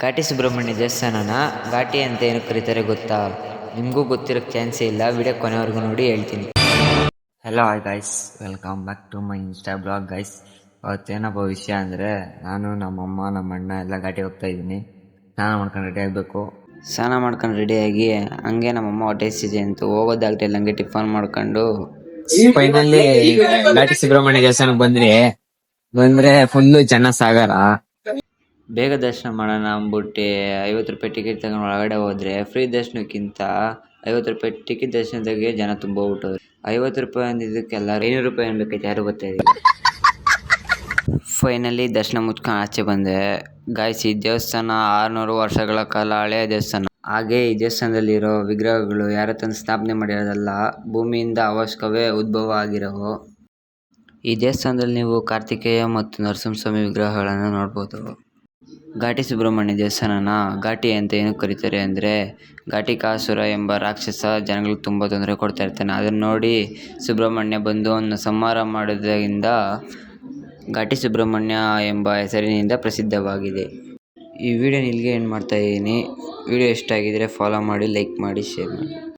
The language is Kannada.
ಘಾಟಿ ಸುಬ್ರಹ್ಮಣ್ಯ ದೇವಸ್ಥಾನನ ಘಾಟಿ ಅಂತ ಏನು ಕರೀತಾರೆ ಗೊತ್ತಾ? ನಿಮಗೂ ಗೊತ್ತಿರೋಕ್ಕೆ ಚಾನ್ಸೇ ಇಲ್ಲ. ವಿಡಿಯೋ ಕೊನೆವರೆಗೂ ನೋಡಿ ಹೇಳ್ತೀನಿ. Hello hi guys, welcome back to my insta blog guys. ಅವತ್ತೇನಪ್ಪ ವಿಷಯ ಅಂದರೆ, ನಾನು ನಮ್ಮಮ್ಮ ನಮ್ಮ ಅಣ್ಣ ಎಲ್ಲ ಘಾಟಿ ಹೋಗ್ತಾ ಇದ್ದೀನಿ. ಸ್ನಾನ ಮಾಡ್ಕೊಂಡು ರೆಡಿ ಆಗಬೇಕು. ಸ್ನಾನ ಮಾಡ್ಕೊಂಡು ರೆಡಿಯಾಗಿ ಹಂಗೆ ನಮ್ಮಮ್ಮ ಹೊಟ್ಟೆ ಹಸಿದೆ ಅಂತ ಹೋಗೋದಾಗ್ತಿಲ್ಲ, ಹಂಗೆ ಟಿಫನ್ ಮಾಡ್ಕೊಂಡು ಫೈನಲಿ ಘಾಟಿ ಸುಬ್ರಹ್ಮಣ್ಯ ದೇವಸ್ಥಾನಕ್ಕೆ ಬಂದ್ರೆ ಫುಲ್ಲು ಜನ ಸಾಗರ. ಬೇಗ ದರ್ಶನ ಮಾಡೋಣ ಅಂದ್ಬಿಟ್ಟು 50 ರೂಪಾಯಿ ಟಿಕೆಟ್ ತಗೊಂಡು ಒಳಗಡೆ ಹೋದ್ರೆ ಫ್ರೀ ದರ್ಶನಕ್ಕಿಂತ 50 ರೂಪಾಯಿ ಟಿಕೆಟ್ ದರ್ಶನದಾಗೆ ಜನ ತುಂಬ ಹೋಗ್ಬಿಟ್ಟವ್ರು. 50 ರೂಪಾಯಿ ಅಂದಿದ್ದಕ್ಕೆಲ್ಲ 500 ರೂಪಾಯಿ ಅನ್ಬೇಕೈತೆ, ಯಾರು ಗೊತ್ತಾಯಿಲ್ಲ. ಫೈನಲಿ ದರ್ಶನ ಮುಚ್ಕೊಂಡು ಆಚೆ ಬಂದೆ. ಗಾಯ್ಸ್, ಈ ದೇವಸ್ಥಾನ 600 ವರ್ಷಗಳ ಕಾಲ ಹಳೆಯ ದೇವಸ್ಥಾನ. ಹಾಗೆ ಈ ದೇವಸ್ಥಾನದಲ್ಲಿರೋ ವಿಗ್ರಹಗಳು ಯಾರ ತಂದು ಸ್ಥಾಪನೆ ಮಾಡಿರೋದಲ್ಲ, ಭೂಮಿಯಿಂದ ಅವಶ್ಯಕವೇ ಉದ್ಭವ ಆಗಿರೋವು. ಈ ದೇವಸ್ಥಾನದಲ್ಲಿ ನೀವು ಕಾರ್ತಿಕೇಯ ಮತ್ತು ನರಸಿಂಹಸ್ವಾಮಿ ವಿಗ್ರಹಗಳನ್ನು ನೋಡ್ಬೋದು. ಘಾಟಿ ಸುಬ್ರಹ್ಮಣ್ಯ ದೇವಸ್ಥಾನನ ಘಾಟಿ ಅಂತ ಏನಕ್ಕೆ ಕರೀತಾರೆ ಅಂದರೆ, ಘಾಟಿಕಾಸುರ ಎಂಬ ರಾಕ್ಷಸ ಜನಗಳಿಗೆ ತುಂಬ ತೊಂದರೆ ಕೊಡ್ತಾ ಇರ್ತಾನೆ. ಅದನ್ನು ನೋಡಿ ಸುಬ್ರಹ್ಮಣ್ಯ ಬಂದು ಅವನ್ನ ಸಂಹಾರ ಮಾಡೋದ್ರಿಂದ ಘಾಟಿ ಸುಬ್ರಹ್ಮಣ್ಯ ಎಂಬ ಹೆಸರಿನಿಂದ ಪ್ರಸಿದ್ಧವಾಗಿದೆ. ಈ ವಿಡಿಯೋನ ಇಲ್ಲಿಗೆ ಎಂಡ್ ಮಾಡ್ತಾ ಇದ್ದೀನಿ. ವಿಡಿಯೋ ಇಷ್ಟ ಆಗಿದ್ರೆ ಫಾಲೋ ಮಾಡಿ, ಲೈಕ್ ಮಾಡಿ, ಶೇರ್ ಮಾಡಿ.